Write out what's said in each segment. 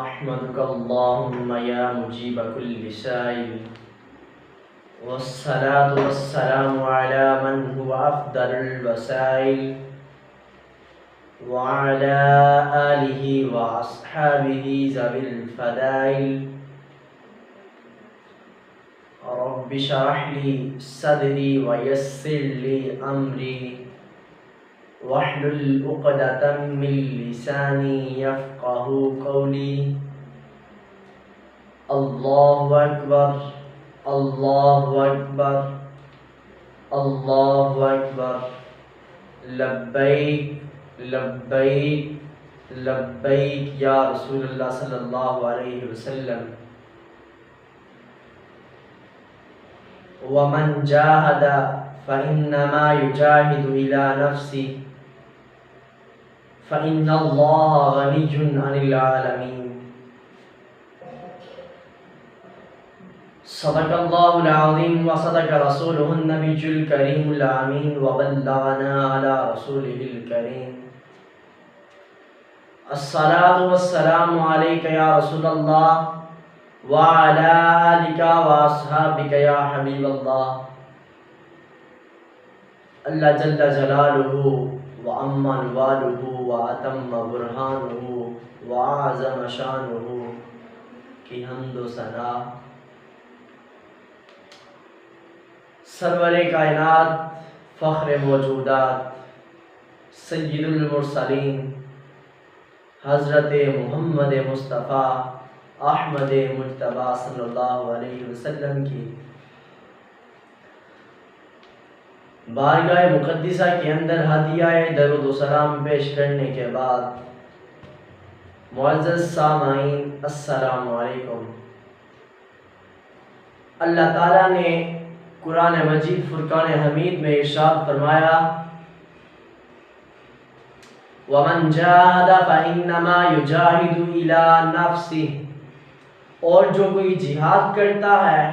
أحمدك اللهم يا مجيب كل سائل، والصلاة والسلام على من هو أفضل الوسائل، وعلى آله وأصحابه ذوي الفضائل. رب اشرح لي صدري ويسر لي أمري واحلل عقدة من لساني يفقه قولي. اللہ اکبر اللہ اکبر اللہ اکبر، لبیک لبیک لبیک یا رسول اللہ صلی اللہ علیہ وسلم. ومن جاہد فإنما يجاهد إلى نفسه فإن الله غني عن العالمين. صدق اللہ العظیم وصدق رسولہ النبی الکریم الامین وبلغنا علی رسولہ الکریم. الصلاة والسلام علیک یا رسول اللہ وعلی آلک واصحابک یا حبیب اللہ. اللہ جل جلالہ وعم نوالہ واتم برہانہ وعظم شانہ کی حمد و ثنا. سرور کائنات، فخر موجودات، سید المرسلین حضرت محمد مصطفیٰ احمد مجتبیٰ صلی اللہ علیہ وسلم کی بارگاہ مقدسہ کے اندر ہدیہ درود و سلام پیش کرنے کے بعد، معزز سامعین السلام علیکم. اللہ تعالیٰ نے قرآن مجید فرقان حمید میں ارشاد فرمایا وَمَنْ جَاهَدَ فَإِنَّمَا يُجَاهِدُ إِلَى نَفْسِهِ، اور جو کوئی جہاد کرتا ہے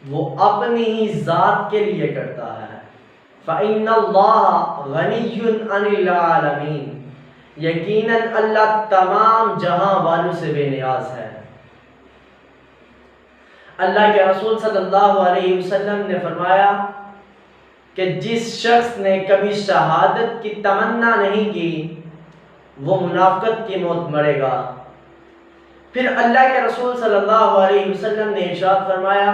وہ اپنی ہی ذات کے لیے کرتا ہے. فَإِنَّ اللَّهَ غَنِيٌّ عَنِ الْعَالَمِينَ، یقیناً اللہ تمام جہاں والوں سے بے نیاز ہے. اللہ کے رسول صلی اللہ علیہ وسلم نے فرمایا کہ جس شخص نے کبھی شہادت کی تمنا نہیں کی وہ منافقت کی موت مرے گا. پھر اللہ کے رسول صلی اللہ علیہ وسلم نے ارشاد فرمایا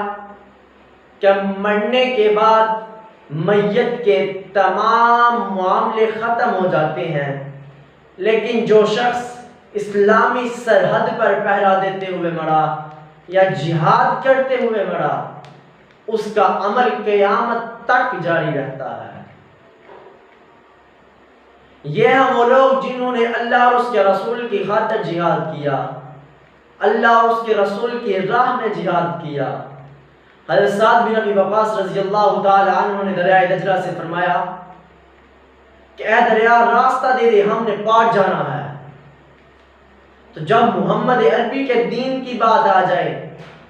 کہ مرنے کے بعد میت کے تمام معاملے ختم ہو جاتے ہیں، لیکن جو شخص اسلامی سرحد پر پہرا دیتے ہوئے مرا یا جہاد کرتے ہوئے مرا، اس کا عمل قیامت تک جاری رہتا ہے. یہ ہیں وہ لوگ جنہوں نے اللہ اور اس کے رسول کی خاطر جہاد کیا، اللہ اور اس کے رسول کی راہ میں جہاد کیا. حضرت سعد بن ابی وقاص رضی اللہ تعالی عنہ نے دریائے دجلہ سے فرمایا کہ اے دریا راستہ دے دے، ہم نے پار جانا ہے. تو جب محمد عربی کے دین کی بات آ جائے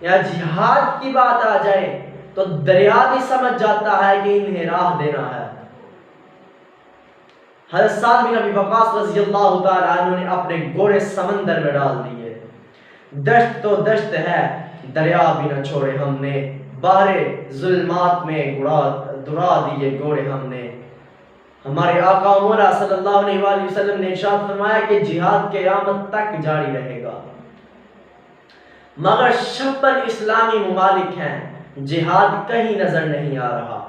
یا جہاد کی بات آ جائے تو دریا بھی سمجھ جاتا ہے کہ انہیں راہ دینا ہے. حضرت سعد بن ابی وقاص رضی اللہ تعالی عنہ نے اپنے گھوڑے سمندر میں ڈال دیے. دشت تو دشت ہے، دریا بھی نہ چھوڑے ہم نے، بحر ظلمات میں دڑا دیے گھوڑے ہم نے. ہمارے آقا و مولا صلی اللہ علیہ وآلہ وسلم نے ارشاد فرمایا کہ جہاد قیامت تک جاری رہے گا. مگر 56 اسلامی ممالک ہیں، جہاد کہیں نظر نہیں آ رہا.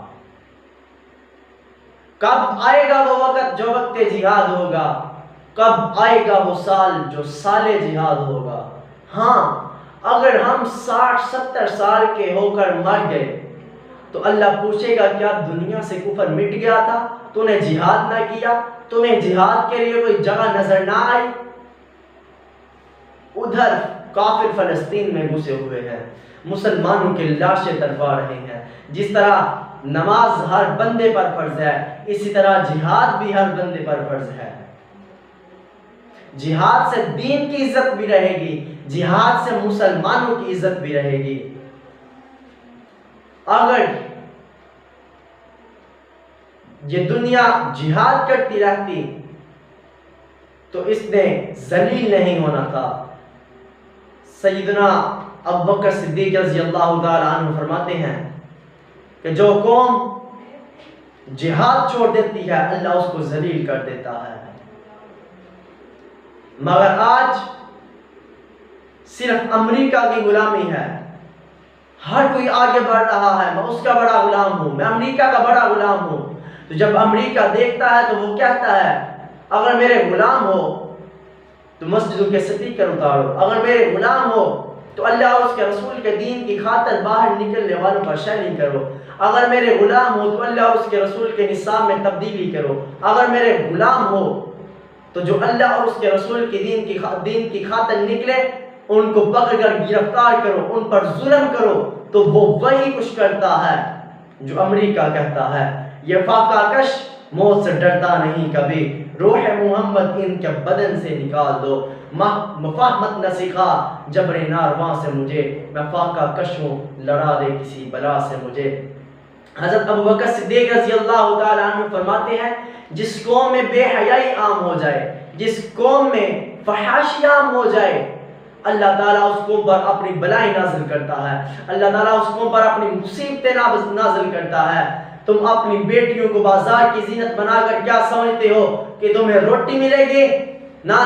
کب آئے گا وہ وقت جو وقت جہاد ہوگا؟ کب آئے گا وہ سال جو سال جہاد ہوگا؟ ہاں، اگر ہم 60-70 سال کے ہو کر مر گئے تو اللہ پوچھے گا کیا دنیا سے کفر مٹ گیا تھا؟ تو نے جہاد نہ کیا؟ تمہیں جہاد کے لیے کوئی جگہ نظر نہ آئی؟ ادھر کافر فلسطین میں گھسے ہوئے ہیں، مسلمانوں کے لاشیں تڑپا رہے ہیں. جس طرح نماز ہر بندے پر فرض ہے، اسی طرح جہاد بھی ہر بندے پر فرض ہے. جہاد سے دین کی عزت بھی رہے گی، جہاد سے مسلمانوں کی عزت بھی رہے گی. اگر یہ دنیا جہاد کرتی رہتی تو اس نے ذلیل نہیں ہونا تھا. سیدنا ابو بکر صدیق رضی اللہ تعالی عنہ فرماتے ہیں کہ جو قوم جہاد چھوڑ دیتی ہے اللہ اس کو ذلیل کر دیتا ہے، مگر آج صرف امریکہ کی غلامی ہے، ہر کوئی آگے بڑھ رہا ہے، میں اس کا بڑا غلام ہوں، میں امریکہ کا بڑا غلام ہوں۔ تو جب امریکہ دیکھتا ہے تو وہ کہتا ہے اگر میرے غلام ہو تو مسجدوں کے سپیکر اتارو، اگر میرے غلام ہو تو اللہ اور اس کے رسول کے دین کی خاطر باہر نکلنے والوں پر شیئرنگ کرو، اگر میرے غلام ہو تو اللہ اور اس کے رسول کے نصاب میں تبدیلی کرو، اگر میرے غلام ہو تو جو اللہ اور اس کے رسول کے دین کی خاطر نکلے ان کو پکڑ کر گرفتار کرو، ان پر ظلم کرو۔ تو وہ وہی کچھ کرتا ہے جو امریکہ کہتا ہے، یہ فاقہ کش موت سے ڈرتا نہیں کبھی، روح محمد ان کے بدن سے نکال دو، مفاہمت نہ سکھا جبر نارواں سے مجھے، میں فاقہ کش ہوں لڑا دے کسی بلا سے مجھے۔ حضرت ابو بکر صدیق رضی اللہ تعالیٰ عنہ فرماتے ہیں جس قوم میں بے حیائی عام ہو جائے، جس قوم میں فحاشی عام ہو جائے، اللہ تعالیٰ اس قوم پر اپنی بلائیں نازل کرتا ہے، اللہ تعالیٰ اس قوم پر اپنی مصیبتیں نازل کرتا ہے۔ تم اپنی بیٹیوں کو بازار کی زینت بنا کر کیا سمجھتے ہو کہ تمہیں روٹی ملے گی؟ نہ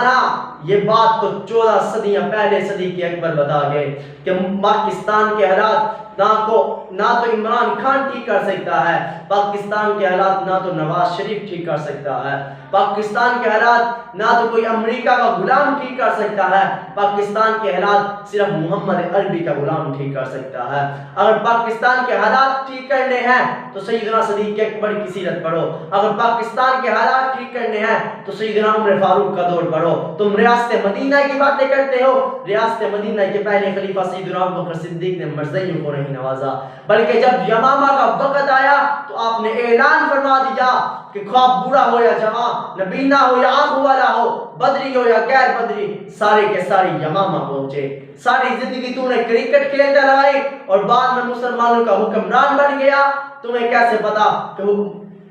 یہ بات تو 14 صدیاں پہلے صدی کے اکبر بتا گئے کہ پاکستان کے حالات نہ تو عمران خان ٹھیک کر سکتا ہے، پاکستان کے حالات نہ تو نواز شریف ٹھیک کر سکتا ہے، پاکستان کے حالات نہ تو کوئی امریکہ کا غلام ٹھیک کر سکتا ہے، پاکستان کے حالات صرف محمد عربی کا غلام ٹھیک کر سکتا ہے۔ اگر پاکستان کے حالات ٹھیک کرنے ہیں تو سیدنا صدیق اکبر کی سیرت پڑھو، اگر پاکستان کے حالات ٹھیک کرنے ہیں تو سیدنا عمر فاروق کا دور پڑھو۔ تم ریاست مدینہ کی باتیں کرتے ہو، ریاست مدینہ کے پہلے خلیفہ سیدنا ابو بکر صدیق نے مرزیوں کو نہیں نوازا، بلکہ جب یمامہ کا وقت آیا تو آپ نے اعلان فرما دیا کہ خواب برا ہو یا جواں، نبینا ہو یا آنکھوں والا ہو، بدری ہو یا غیر بدری، سارے کے سارے یمامہ پہنچے۔ ساری زندگی تو نے کرکٹ کھیلتے رہے اور بعد میں مسلمانوں کا حکمران بن گیا، تمہیں کیسے پتا کہ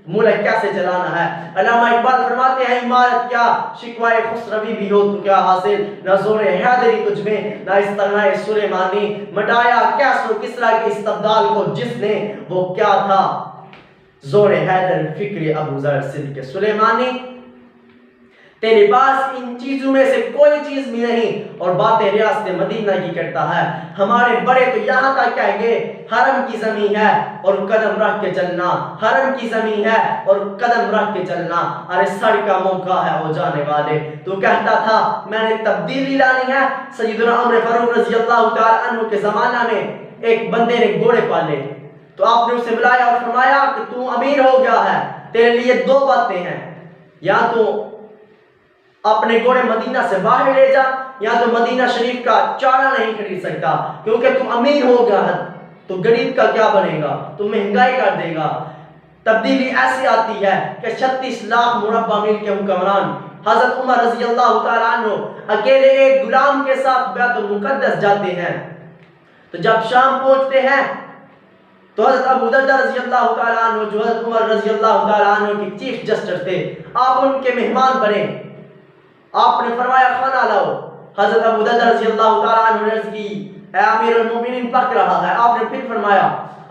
ملک کیسے چلانا ہے؟ علامہ اقبال فرماتے ہیں عمارت کیا شکوائے خسروی بھی ہو تو کیا حاصل، نہ زور حیدری تجھ میں نہ استغنائے سلیمانی، مٹایا کیسر و کسریٰ کی استبدال کو جس نے، وہ کیا تھا زور حیدر فکر ابو ذر صدق سلیمانی۔ تیرے پاس ان چیزوں میں سے کوئی چیز بھی نہیں اور باتیں ریاست مدینہ کی کرتا ہے۔ ہمارے بڑے تو یہاں تک کہیں گے حرم کی زمین ہے اور قدم رکھ کے چلنا، حرم کی زمین ہے اور قدم رکھ کے چلنا، ارے سڑ کا موقع ہے ہو جانے والے۔ تو کہتا تھا میں نے تبدیلی لانی ہے۔ سیدنا عمر فاروق رضی اللہ تعالی عنہ کے زمانہ میں ایک بندے نے گھوڑے پالے تو آپ نے اسے بلایا اور فرمایا کہ تو امیر ہو گیا ہے، تیرے لیے دو باتیں ہیں، یا تو اپنے گھوڑے مدینہ سے باہر لے جا یا تو مدینہ شریف کا چارہ نہیں خرید سکتا کیونکہ تم امیر ہو گیا ہے، تو غریب کا کیا بنے گا، تو مہنگائی کر دے گا۔ تبدیلی ایسی آتی ہے کہ 36 لاکھ مربع میل کے حکمران حضرت عمر رضی اللہ تعالیٰ عنہ اکیلے ایک غلام کے ساتھ بیت المقدس جاتے ہیں، تو جب شام پہنچتے ہیں تو حضرت ابو دردہ رضی اللہ تعالیٰ عنہ جو حضرت عمر رضی اللہ تعالیٰ عنہ کے چیف جسٹس تھے، آپ ان کے مہمان بنے، آپ نے فرمایا کھانا لاؤ۔ حضرت ابو دردہ رضی اللہ تعالیٰ عنہ نے عرض کی اے امیر المومنین پک رہا ہے، آپ نے پھر فرمایا،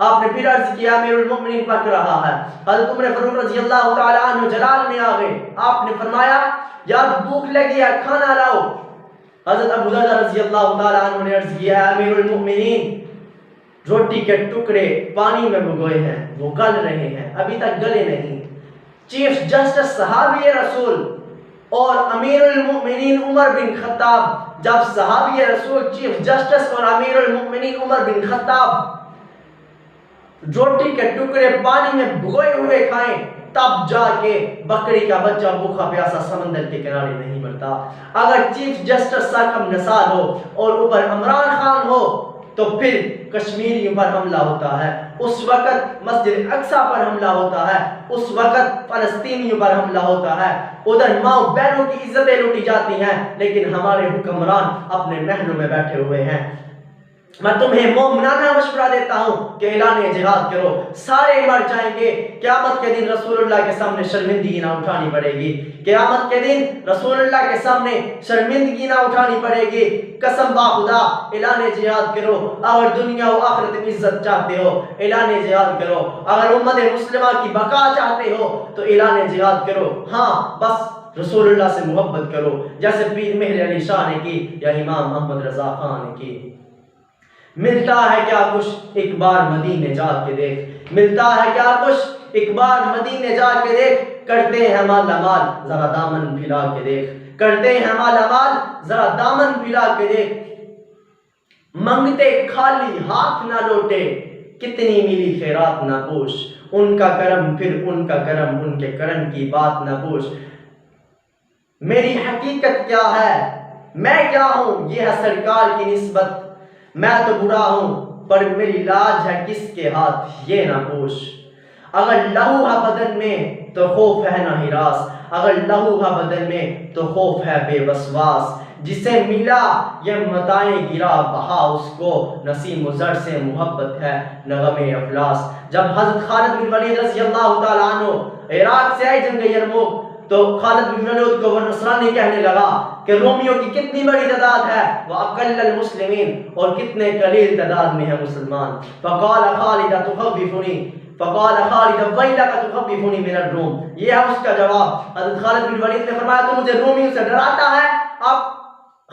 آپ نے پھر عرض کیا امیر المومنین پک رہا ہے۔ حضرت عمر فاروق رضی اللہ تعالیٰ عنہ جلال میں آ گئے، آپ نے فرمایا یار بھوک لگی ہے کھانا لاؤ۔ حضرت ابو دردہ رضی اللہ تعالیٰ عنہ نے عرض کیا امیر المومنین روٹی کے ٹکڑے پانی میں بھگوئے ہیں، وہ گل رہے ہیں، ابھی تک گلے نہیں۔ چیف جسٹس صحابی رسول اور امیر المؤمنین عمر بن خطاب، جب صحابی رسول چیف جسٹس اور امیر المؤمنین عمر بن خطاب روٹی کے ٹکڑے پانی میں بھگوئے ہوئے کھائیں تب جا کے بکری کا بچہ بھوکا پیاسا سمندر کے کنارے نہیں مرتا۔ اگر چیف جسٹس ساکم نثار ہو اور اوپر عمران خان ہو تو پھر کشمیریوں پر حملہ ہوتا ہے، اس وقت مسجد اقصی پر حملہ ہوتا ہے، اس وقت فلسطینیوں پر حملہ ہوتا ہے، ادھر ماؤں بہنوں کی عزتیں لوٹی جاتی ہیں، لیکن ہمارے حکمران اپنے محلوں میں بیٹھے ہوئے ہیں۔ میں تمہیں مومنانہ مشورہ دیتا ہوں کہ اعلان جہاد کرو، سارے مر جائیں گے، قیامت کے دن رسول اللہ کے سامنے شرمندگی نہ اٹھانی پڑے گی، قیامت کے دن رسول اللہ کے سامنے شرمندگی نہ اٹھانی پڑے گی۔ قسم با خدا اعلان جہاد کرو، اگر دنیا و آخرت میں عزت چاہتے ہو اعلان جہاد کرو، اگر امت مسلمہ کی بقا چاہتے ہو تو اعلان جہاد کرو۔ ہاں بس رسول اللہ سے محبت کرو، جیسے پیر مہر علی شاہ نے کی یا امام محمد رضا خان نے کی۔ ملتا ہے کیا کچھ ایک بار مدینے جا کے دیکھ، ملتا ہے کیا کچھ ایک بار مدینے جا کے دیکھ، کرتے ہیں مالا مال ذرا دامن پھیلا کے دیکھ، کرتے ہیں مالا مال ذرا دامن پھیلا کے دیکھ، منگتے خالی ہاتھ نہ لوٹے، کتنی ملی خیرات نہ پوچھ، ان کا کرم پھر ان کا کرم، ان کے کرم کی بات نہ پوچھ۔ میری حقیقت کیا ہے، میں کیا ہوں، یہ ہے سرکار کی نسبت، میں تو برا ہوں پر میری لاج ہے کس کے ہاتھ، یہ نہ پوچھ۔ اگر لہو ہے بدن میں تو خوف ہے نہ ہراس، اگر لہو ہے بدن میں تو خوف ہے بے وسواس، جسے ملا یہ متائیں گرا بہا، اس کو نسیم و زر سے محبت ہے نہ غم افلاس۔ جب حضرت خالد بن ولید رضی اللہ تعالیٰ عنہ عراق سے آئے جنگ یرموک تو خالد بن ولید کو وہ نصرانی کہنے لگا کہ رومیوں کی کتنی بڑی تعداد ہے، وَأَقَلَّ الْمُسْلِمِينَ، اور کتنے قلیل تعداد میں ہے مسلمان۔ فَقَالَ خَالِدَ تُخَوِّفُنِي، فَقَالَ خَالِدَ وَيْلَكَ تُخَوِّفُنِي مِنَ الرُّومِ، یہ ہے اس کا جواب۔ حضرت خالد بن ولید نے فرمایا تو مجھے رومیوں سے ڈراتا ہے، اب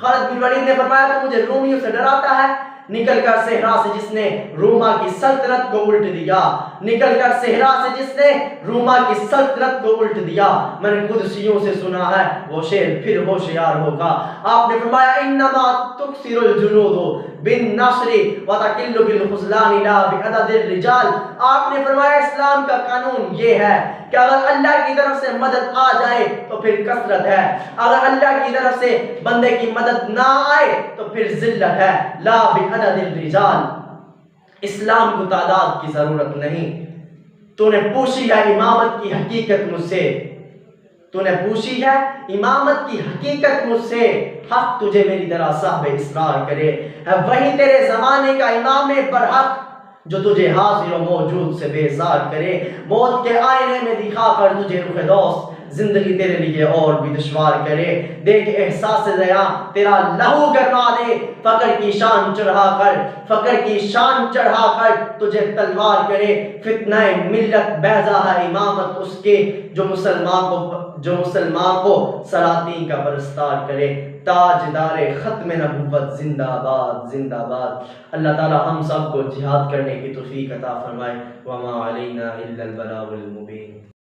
خالد بن ولید نے فرمایا تو مجھے رومیوں سے ڈراتا ہے، نکل کر صحرا سے جس نے روما کی سلطنت کو الٹ دیا، نکل کر صحرا سے جس نے روما کی سلطنت کو الٹ دیا، میں نے قدسیوں سے سنا ہے وہ شیر پھر ہوشیار ہوگا۔ آپ نے فرمایا انما تکثر الجنود بالنصر وتقل بالخذلان لا بعدد الرجال۔ آپ نے فرمایا اسلام کا قانون یہ ہے کہ اگر اللہ کی طرف سے مدد آ جائے تو پھر کثرت ہے، اگر اللہ کی طرف سے بندے کی مدد نہ آئے تو پھر ذلت ہے، لا بعدد الرجال۔ اسلام کو تعداد کی ضرورت نہیں۔ تو نے پوچھی ہے امامت کی حقیقت مجھ سے، تو نے پوچھی ہے امامت کی حقیقت مجھ سے، حق تجھے میری طرح صاحب اصرار کرے، ہے وہی تیرے زمانے کا امام برحق جو تجھے حاضر و موجود سے بیزار کرے، موت کے آئینے میں دکھا کر تجھے رخ دوست زندگی تیرے لیے اور بھی دشوار کرے، دیکھ احساس زیاں تیرا لہو گرما دے، فقر کی شان چڑھا کر، فقر کی شان چڑھا کر تجھے تلوار کرے، فتنہ ملت بیضا ہے امامت اس کے جو مسلمان کو سلاطین کا پرستار کرے، تاجدار ختم نبوت زندہ باد زندہ باد۔ اللہ تعالی ہم سب کو جہاد کرنے کی توفیق عطا فرمائے۔ وما علینا الا البلاغ المبین۔